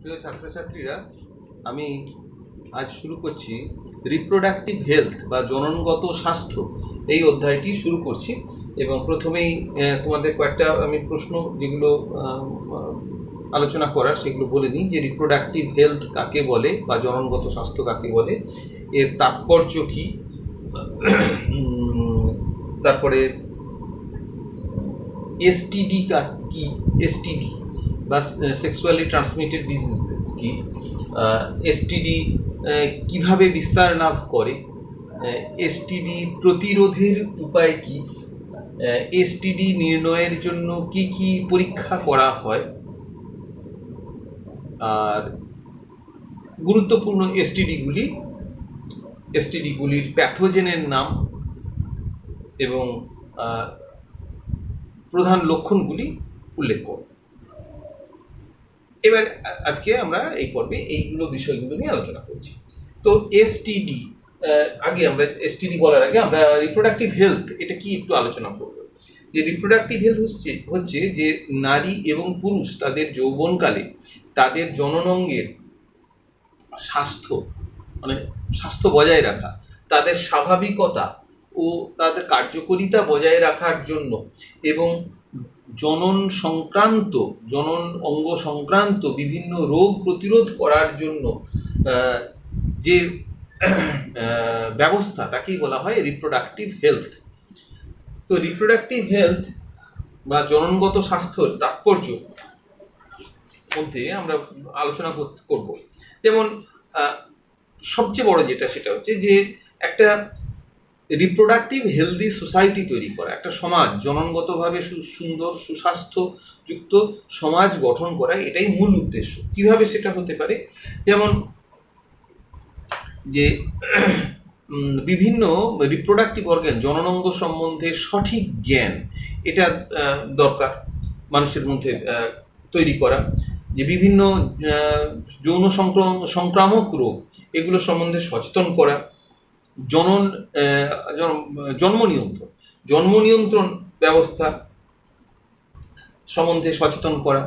প্রিয় ছাত্রছাত্রীরা, আমি আজ শুরু করছি রিপ্রোডাক্টিভ হেলথ বা জননগত স্বাস্থ্য এই অধ্যায়টি শুরু করছি। এবং প্রথমেই তোমাদের কয়েকটা আমি প্রশ্ন যেগুলো আলোচনা করার সেগুলো বলে নিই যে রিপ্রোডাক্টিভ হেলথ কাকে বলে বা জননগত স্বাস্থ্য কাকে বলে, এর তাৎপর্য কী, তারপরে এসটিডি কি, এসটিডি বা সেক্সুয়ালি ট্রান্সমিটেড ডিজিজেস কি, এসটিডি কিভাবে বিস্তার লাভ করে, এসটিডি প্রতিরোধের উপায় কি, এসটিডি নির্ণয়ের জন্য কি কি পরীক্ষা করা হয়, আর গুরুত্বপূর্ণ এসটিডিগুলির প্যাথোজেনের নাম এবং প্রধান লক্ষণগুলি উল্লেখ করব। এবার আজকে আমরা এই পর্বে এইগুলো বিষয়গুলো নিয়ে আলোচনা করছি। তো এসটিডি, আগে আমরা এসটিডি বলার আগে আমরা রিপ্রোডাক্টিভ হেলথ এটা কি একটু আলোচনা করব। যে রিপ্রোডাক্টিভ হেলথ হচ্ছে যে নারী এবং পুরুষ তাদের যৌবনকালে তাদের জননাঙ্গের স্বাস্থ্য, মানে স্বাস্থ্য বজায় রাখা, তাদের স্বাভাবিকতা ও তাদের কার্যকারিতা বজায় রাখার জন্য এবং জনন অঙ্গ সংক্রান্ত বিভিন্ন রোগ প্রতিরোধ করার জন্য যে ব্যবস্থা তাকেই বলা হয় রিপ্রোডাক্টিভ হেলথ। তো রিপ্রোডাক্টিভ হেলথ বা জননগত স্বাস্থ্যের তাৎপর্য মধ্যে আমরা আলোচনা করব। যেমন সবচেয়ে বড় যেটা সেটা হচ্ছে যে একটা রিপ্রোডাক্টিভ হেলদি সোসাইটি তৈরি করা, একটা সমাজ জননগতভাবে সুন্দর সুস্বাস্থ্যযুক্ত সমাজ গঠন করা, এটাই মূল উদ্দেশ্য। কিভাবে সেটা হতে পারে? যেমন যে বিভিন্ন রিপ্রোডাক্টিভ অর্গান, জননাঙ্গ সম্বন্ধে সঠিক জ্ঞান এটা দরকার মানুষের মধ্যে তৈরি করা। যে বিভিন্ন যৌন সংক্রামক রোগ এগুলো সম্বন্ধে সচেতন করা, জন্ম নিয়ন্ত্রণ ব্যবস্থা সম্বন্ধে সচেতন করা,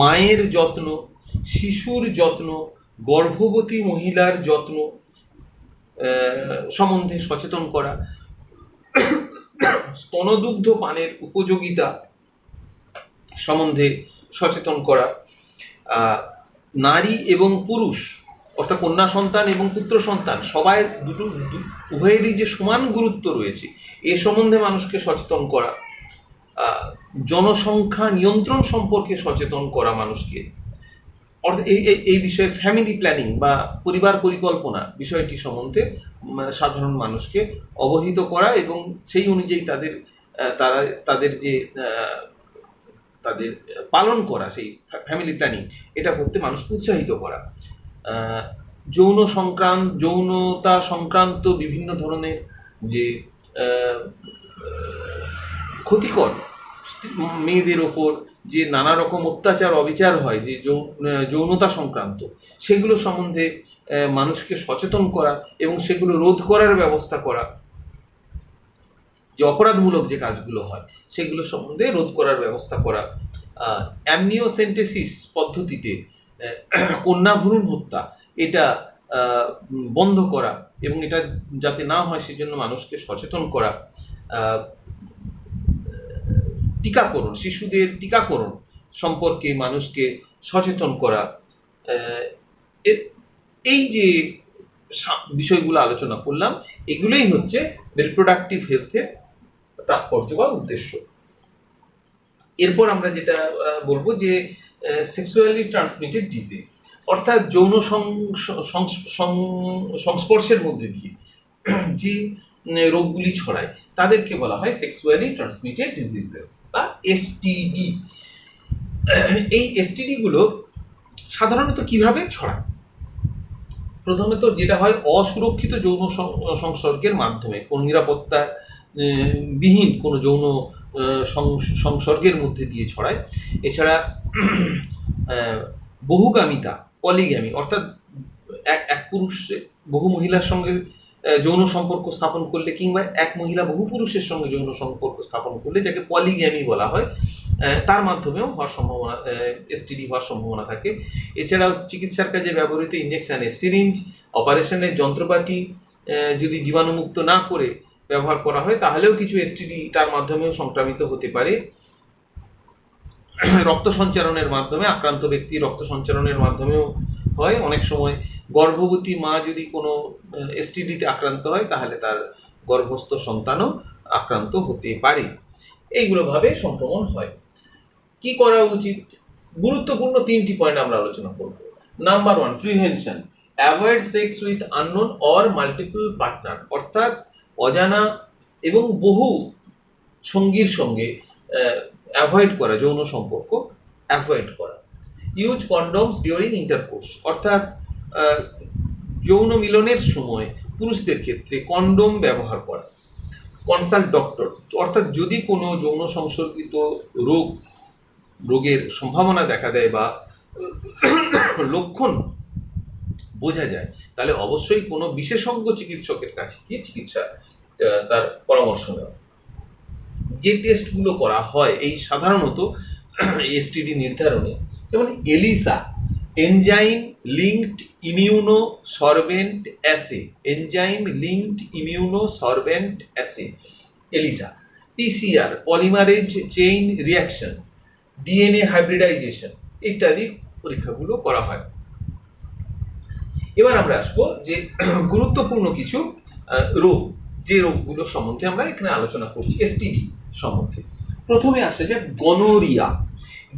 মায়ের যত্ন, শিশুর যত্ন, গর্ভবতী মহিলার যত্ন সম্বন্ধে সচেতন করা, স্তনদুগ্ধ পানের উপযোগিতা সম্বন্ধে সচেতন করা, নারী এবং পুরুষ অর্থাৎ কন্যা সন্তান এবং পুত্র সন্তান সবাই উভয়েরই যে সমান গুরুত্ব রয়েছে এ সম্বন্ধে মানুষকে সচেতন করা, জনসংখ্যা নিয়ন্ত্রণ সম্পর্কে সচেতন করা মানুষকে, অর্থাৎ এই বিষয়ে ফ্যামিলি প্ল্যানিং বা পরিবার পরিকল্পনা বিষয়টি সম্বন্ধে সাধারণ মানুষকে অবহিত করা এবং সেই অনুযায়ী তাদের যে তাদের পালন করা, সেই ফ্যামিলি প্ল্যানিং এটা করতে মানুষকে উৎসাহিত করা, যৌনতা সংক্রান্ত বিভিন্ন ধরনের যে ক্ষতিকর মেয়েদের ওপর যে নানা রকম অত্যাচার অবিচার হয় যে যৌনতা সংক্রান্ত, সেগুলো সম্বন্ধে মানুষকে সচেতন করা এবং সেগুলো রোধ করার ব্যবস্থা করা, যে অপরাধমূলক যে কাজগুলো হয় সেগুলো সম্বন্ধে রোধ করার ব্যবস্থা করা, অ্যামনিওসেন্টেসিস পদ্ধতিতে কন্যা ভ্রূণ হত্যা এটা বন্ধ করা এবং এটা যাতে না হয় সেজন্য মানুষকে সচেতন করা, টিকাকরণ, শিশুদের টিকাকরণ সম্পর্কে মানুষকে সচেতন করা, এই যে বিষয়গুলো আলোচনা করলাম এগুলোই হচ্ছে রিপ্রোডাক্টিভ হেলথের তাৎপর্য বা উদ্দেশ্য। এরপর আমরা যেটা বলবো যে সেক্সুয়ালি ট্রান্সমিটেড ডিজিজ, অর্থাৎ যৌন সংস্পর্শের মধ্যে দিয়ে যে রোগগুলি ছড়ায় তাদেরকে বলা হয় সেক্সুয়ালি ট্রান্সমিটেড ডিজিজেস বা এসটিডি। এই এসটিডিগুলো সাধারণত কিভাবে ছড়ায়? প্রথমত যেটা হয় অসুরক্ষিত যৌন সংসর্গের মাধ্যমে, কোনো নিরাপত্তা বিহীন কোনো যৌন সংসর্গের মধ্যে দিয়ে ছড়ায়। এছাড়া বহুগামিতা, পলিগ্যামি, অর্থাৎ এক পুরুষ বহু মহিলার সঙ্গে যৌন সম্পর্ক স্থাপন করলে কিংবা এক মহিলা বহু পুরুষের সঙ্গে যৌন সম্পর্ক স্থাপন করলে যাকে পলিগ্যামি বলা হয়, তার মাধ্যমেও হওয়ার সম্ভাবনা, এসটিডি হওয়ার সম্ভাবনা থাকে। এছাড়াও চিকিৎসার কাজে ব্যবহৃত ইঞ্জেকশনের সিরিঞ্জ, অপারেশনের যন্ত্রপাতি যদি জীবাণুমুক্ত না করে ব্যবহার করা হয় তাহলেও কিছু এসটিডি তার মাধ্যমেও সংক্রামিত হতে পারে। রক্ত সঞ্চারণের মাধ্যমে, আক্রান্ত ব্যক্তি রক্ত সঞ্চারণের মাধ্যমেও হয়। অনেক সময় গর্ভবতী মা যদি কোনো এসটিডিতে আক্রান্ত হয় তাহলে তার গর্ভস্থ সন্তানও আক্রান্ত হতে পারে। এইগুলো ভাবে সংক্রমণ হয়। কি করা উচিত? গুরুত্বপূর্ণ 3টি পয়েন্ট আমরা আলোচনা করব। Number 1, prevention. Avoid sex with unknown or multiple partner, অর্থাৎ অজানা এবং বহু সঙ্গীর সঙ্গে অ্যাভয়েড করা, যৌন সম্পর্ক অ্যাভয়েড করা। ইউজ কন্ডমস ডিউরিং ইন্টারকোর্স, অর্থাৎ যৌন মিলনের সময় পুরুষদের ক্ষেত্রে কন্ডোম ব্যবহার করা। কনসাল্ট ডক্টর, অর্থাৎ যদি কোনো যৌন সংসর্গিত রোগের সম্ভাবনা দেখা দেয় বা লক্ষণ বোঝা যায় তাহলে অবশ্যই কোনো বিশেষজ্ঞ চিকিৎসকের কাছে গিয়ে তার পরামর্শ নেওয়া। যে টেস্টগুলো করা হয় এই সাধারণত এসটিডি নির্ধারণে, যেমন ELISA, enzyme linked immunosorbent assay, enzyme linked immunosorbent assay, ELISA. PCR, polymerase chain reaction, DNA hybridisation ইত্যাদি পরীক্ষাগুলো করা হয়। এবার আমরা আসবো যে গুরুত্বপূর্ণ কিছু রোগ, যে রোগগুলো সম্বন্ধে আমরা এখানে আলোচনা করছি এসটিডি সম্বন্ধে। প্রথমে আসা যাক গনোরিয়া।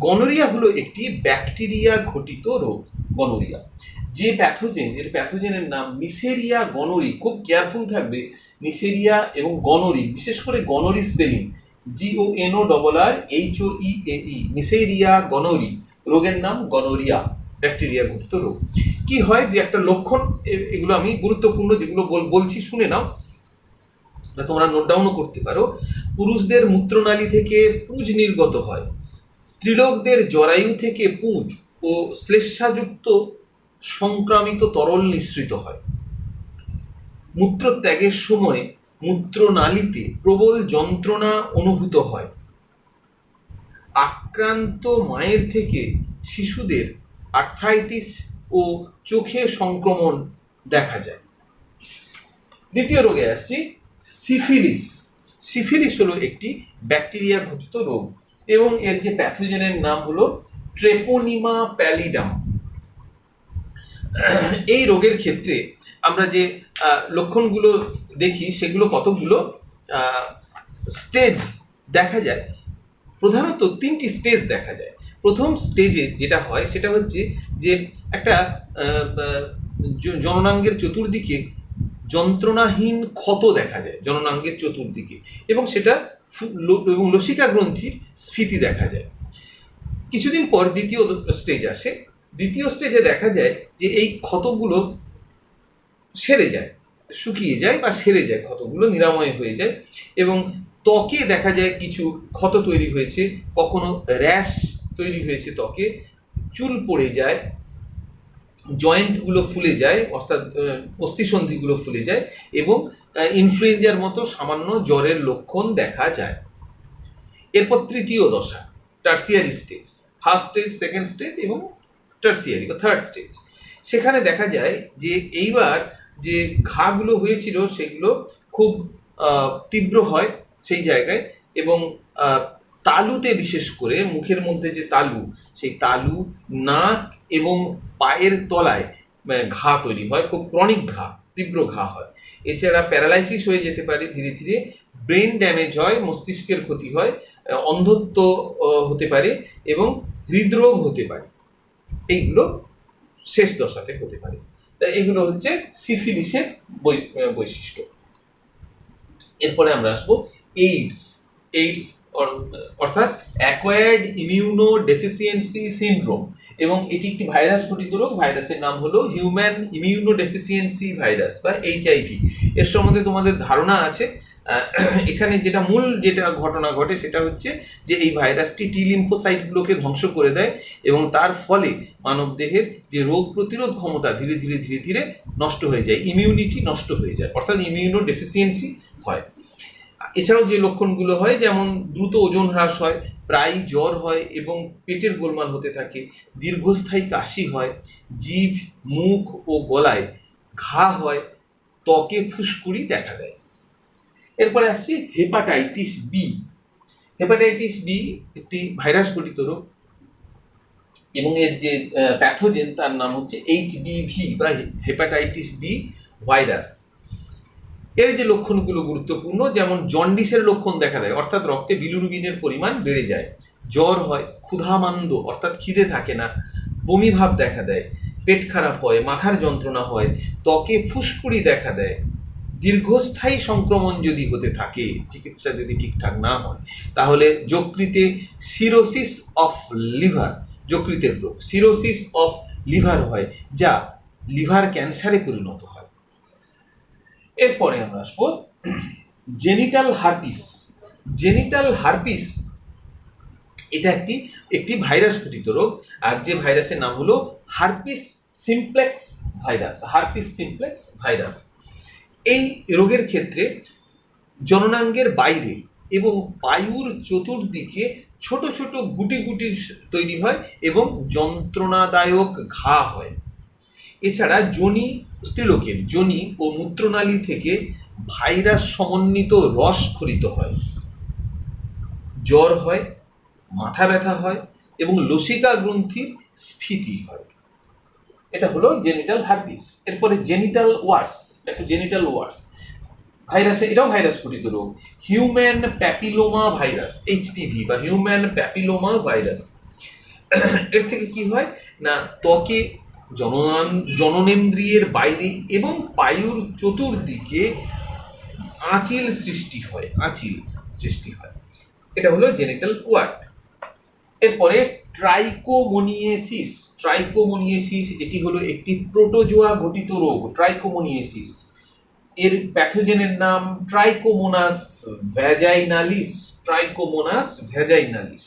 গনোরিয়া হলো একটি ব্যাকটেরিয়া ঘটিত রোগ। গনোরিয়া যে প্যাথোজেন, এর প্যাথোজেনের নাম নিসেরিয়া গনোরি। খুব কেয়ারফুল থাকবে, নিসেরিয়া এবং গনোরি, বিশেষ করে গনোরি স্পেলিং GONORRHOEAE, নিসেরিয়া গনোরি। রোগের নাম গনোরিয়া, ব্যাকটেরিয়া ঘটিত রোগ। কি হয়, যে একটা লক্ষণ, এগুলো আমি গুরুত্বপূর্ণ যেগুলো বলছি শুনে নাও, তোমরা নোট ডাউনও করতে পারো। পুরুষদের মূত্রনালী থেকে পুঁজ নির্গত হয়, স্ত্রীলোকদের জরায়ু থেকে পুঁজ ও শ্লেষ্মাযুক্ত সংক্রামিত তরল নিঃসৃত হয়। মূত্রত্যাগের সময় মূত্রনালীতে প্রবল যন্ত্রণা অনুভূত হয়। আক্রান্ত মায়ের থেকে শিশুদের আর্থ্রাইটিস ও চোখে সংক্রমণ দেখা যায়। দ্বিতীয় রোগে আসছি, সিফিলিস। সিফিলিস হলো একটি ব্যাকটেরিয়া ঘটিত রোগ এবং এর যে প্যাথোজেনের নাম হলো ট্রেপোনিমা প্যালিডাম। এই রোগের ক্ষেত্রে আমরা যে লক্ষণগুলো দেখি সেগুলো কতগুলো স্টেজ দেখা যায়। প্রধানত 3টি স্টেজ দেখা যায়। প্রথম স্টেজে যেটা হয় সেটা হচ্ছে যে একটা জননাঙ্গের চতুর্দিকে যন্ত্রণাহীন ক্ষত দেখা যায় জননাঙ্গের চতুর্দিকে, এবং সেটা এবং লসিকা গ্রন্থির স্ফীতি দেখা যায়। কিছুদিন পর দ্বিতীয় স্টেজ আসে। দ্বিতীয় স্টেজে দেখা যায় যে এই ক্ষতগুলো সেরে যায়, শুকিয়ে যায় বা সেরে যায়, ক্ষতগুলো নিরাময় হয়ে যায় এবং ত্বকে দেখা যায় কিছু ক্ষত তৈরি হয়েছে, কখনো র্যাশ তৈরি হয়েছে ত্বকে, চুল পড়ে যায়, জয়েন্টগুলো ফুলে যায়, অর্থাৎ অস্থিসন্ধিগুলো ফুলে যায় এবং ইনফ্লুয়েঞ্জার মতো সামান্য জ্বরের লক্ষণ দেখা যায়। এরপর তৃতীয় দশা, tertiary stage. First stage, second stage এবং টার্সিয়ারি বা থার্ড স্টেজ। সেখানে দেখা যায় যে এইবার যে ঘাগুলো হয়েছিল সেগুলো খুব তীব্র হয় সেই জায়গায়, এবং তালুতে, বিশেষ করে মুখের মধ্যে যে তালু, সেই তালু, নাক এবং পায়ের তলায় ঘা তৈরি হয়, খুব ক্রনিক ঘা, তীব্র ঘা হয়। এছাড়া প্যারালাইসিস হয়ে যেতে পারে ধীরে ধীরে, ব্রেন ড্যামেজ হয়, মস্তিষ্কের ক্ষতি হয়, অন্ধত্ব হতে পারে এবং হৃদরোগ হতে পারে। এইগুলো শেষ দশাতে হতে পারে। তাই এগুলো হচ্ছে সিফিলিসের বৈশিষ্ট্য। এরপরে আমরা আসবো এইডস। এইডস অর্থাৎ অ্যাকোয়ার্ড ইমিউনো ডেফিসিয়েন্সি সিনড্রোম, এবং এটি একটি ভাইরাস ঘটিত রোগ। ভাইরাসের নাম হলো হিউম্যান ইমিউনো ডেফিসিয়েন্সি ভাইরাস বা HIV। এর সম্বন্ধে তোমাদের ধারণা আছে। এখানে যেটা ঘটনা ঘটে সেটা হচ্ছে যে এই ভাইরাসটি টি লিম্ফোসাইটগুলোকে ধ্বংস করে দেয় এবং তার ফলে মানবদেহের যে রোগ প্রতিরোধ ক্ষমতা ধীরে ধীরে ধীরে ধীরে নষ্ট হয়ে যায়, ইমিউনিটি নষ্ট হয়ে যায়, অর্থাৎ ইমিউনো ডেফিসিয়েন্সি হয়। এছাড়াও যে লক্ষণগুলো হয়, যেমন দ্রুত ওজন হ্রাস হয়, প্রায় জ্বর হয় এবং পেটের গোলমাল হতে থাকে, দীর্ঘস্থায়ী কাশি হয়, জিভ, মুখ ও গলায় ঘা হয়, ত্বকে ফুসকুড়ি দেখা দেয়। এরপরে আসছে হেপাটাইটিস বি। হেপাটাইটিস বি একটি ভাইরাস ঘটিত রোগ এবং এর যে প্যাথোজেন তার নাম হচ্ছে এইচবিভি বা হেপাটাইটিস বি ভাইরাস। এর যে লক্ষণগুলো গুরুত্বপূর্ণ, যেমন জন্ডিসের লক্ষণ দেখা দেয়, অর্থাৎ রক্তে বিলিরুবিনের পরিমাণ বেড়ে যায়, জ্বর হয়, ক্ষুধামান্দ অর্থাৎ খিদে থাকে না, বমি ভাব দেখা দেয়, পেট খারাপ হয়, মাথার যন্ত্রণা হয়, ত্বকে ফুসকুড়ি দেখা দেয়, দীর্ঘস্থায়ী সংক্রমণ যদি হতে থাকে, চিকিৎসা যদি ঠিকঠাক না হয়, তাহলে যকৃতে সিরোসিস অফ লিভার, যকৃতের রোগ সিরোসিস অফ লিভার হয়, যা লিভার ক্যান্সারে পরিণত হয়। এরপরে আমরা আসবো জেনিটাল হারপিস। জেনিটাল হারপিস এটা একটি ভাইরাস ঘটিত রোগ, আর যে ভাইরাসের নাম হলো herpes simplex virus. Herpes simplex virus এই রোগের ক্ষেত্রে জননাঙ্গের বাইরে এবং পায়ুর চতুর্দিকে ছোট ছোট গুটি গুটি তৈরি হয় এবং যন্ত্রণাদায়ক ঘা হয়। এছাড়া স্ত্রীলোকের যোনি ও মূত্রনালী থেকে ভাইরাস সমন্বিত রস ক্ষরিত হয়, জ্বর হয়, মাথা ব্যথা হয় এবং লসিকা গ্রন্থির স্ফীতি হয়। এটা হলো জেনিটাল হারপিস। এরপরে জেনিটাল ওয়ার্স। জেনিটাল ওয়ার্স এটাও ভাইরাস ঘটিত রোগ, হিউম্যান প্যাপিলোমা ভাইরাস, এইচপিভি বা হিউম্যান প্যাপিলোমা ভাইরাস। এর থেকে কি হয় না, ত্বকে জননেন্দ্রিয়ের বাইরে এবং পায়ুর চতুর্দিকে আঁচিল সৃষ্টি হয়। এটা হলো জেনিটাল ওয়ার্ট। এরপরে ট্রাইকোমোনিয়েসিস। এটি হলো একটি প্রোটোজোয়া ঘটিত রোগ, ট্রাইকোমোনিয়েসিস। এর প্যাথোজেনের নাম ট্রাইকোমোনাস ভ্যাজাইনালিস।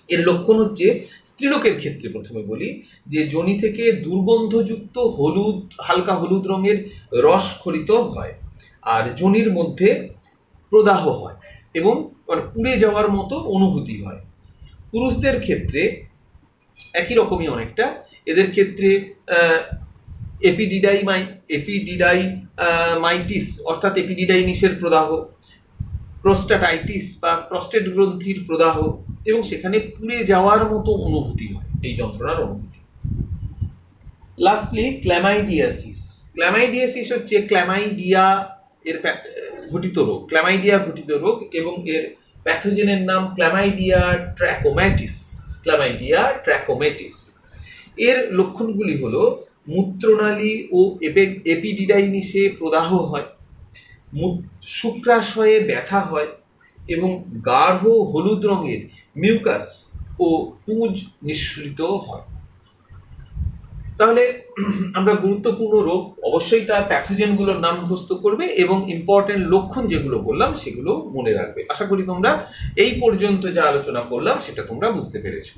এর লক্ষণ হচ্ছে, স্ত্রীলোকের ক্ষেত্রে প্রথমে বলি যে যোনি থেকে দুর্গন্ধযুক্ত হালকা হলুদ রঙের রস ক্ষরিত হয়, আর যোনির মধ্যে প্রদাহ হয় এবং পুড়ে যাওয়ার মতো অনুভূতি হয়। পুরুষদের ক্ষেত্রে একই রকমই অনেকটা, এদের ক্ষেত্রে এপিডিডাইমাইটিস অর্থাৎ এপিডিডাইমিসের প্রদাহ, প্রোস্টাটাইটিস বা প্রস্টেট গ্রন্থির প্রদাহ এবং সেখানে পুড়ে যাওয়ার মতো অনুভূতি হয়, এই যন্ত্রণার অনুভূতি। লাস্টলি ক্ল্যামাইডিয়াসিস হচ্ছে ক্ল্যামাইডিয়া ঘটিত রোগ এবং এর প্যাথোজেনের নাম ক্ল্যামাইডিয়া ট্র্যাকোম্যাটিস। এর লক্ষণগুলি হলো মূত্রনালী ও এপিডিডাইমিসে প্রদাহ হয়, শুক্রাশয়ে ব্যথা হয় এবং গাঢ় হলুদ রঙের মিউকাস ও পুঁজ নিঃসৃত হয়। তাহলে আমরা গুরুত্বপূর্ণ রোগ অবশ্যই তার প্যাথোজেনগুলোর নাম মুখস্থ করবে এবং ইম্পর্টেন্ট লক্ষণ যেগুলো বললাম সেগুলো মনে রাখবে। আশা করি তোমরা এই পর্যন্ত যা আলোচনা করলাম সেটা তোমরা বুঝতে পেরেছো।